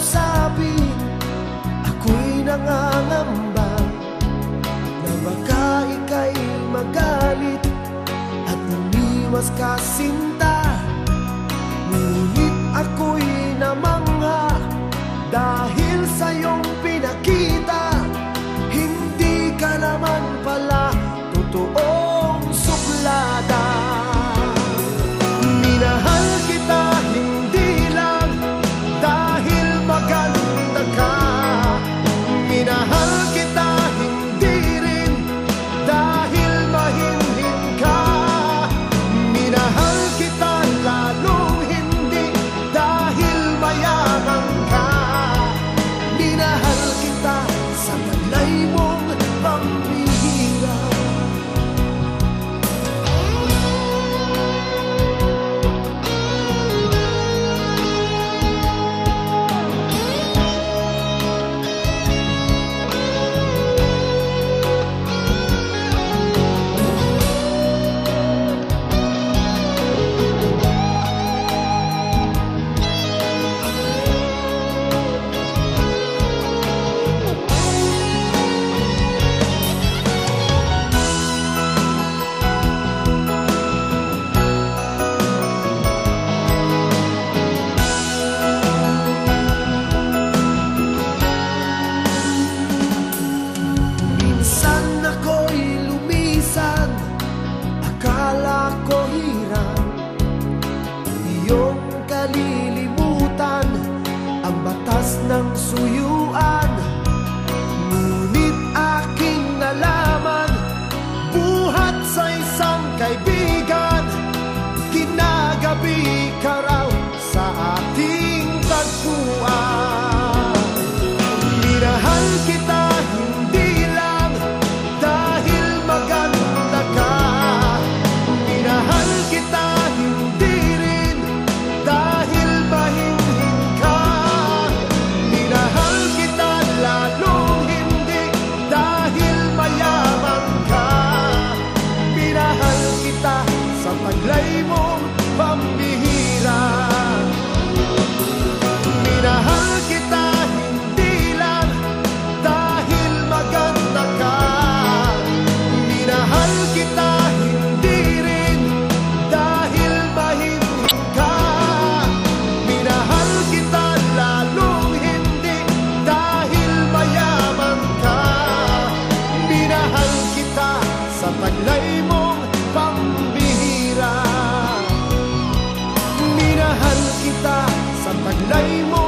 kausapin, ako'y nangangamba na baka ika'y magalit at umiwas ka sinta. Ngunit ako'y namangha dahil sa iyong pinakita, hindi ka naman pala totoong suplada. Minahal kita hindi lang dahil maganda ka, minahal kita hindi rin dahil mahinhin ka, minahal kita lalong hindi dahil mayaman ka, minahal kita sa taglay mong pambihira. Akala ko hirap iyong kalilimutan ang batas ng suyuan, ngunit aking nalaman buhat sa isang kaibigan, kinagabi ka raw sa ating tagpuan. Minahal kita hindi lang dahil maganda ka, minahal kita hindi rin dahil mahinhin ka, minahal kita lalong hindi dahil mayaman ka, minahal kita sa taglay mong pambihira. Minahal kita hindi lang dahil maganda ka, minahal kita hindi rin dahil mahinhin ka, minahal kita lalong hindi dahil mayaman ka, minahal kita sa taglay mong pambihira. Minahal kita sa taglay mo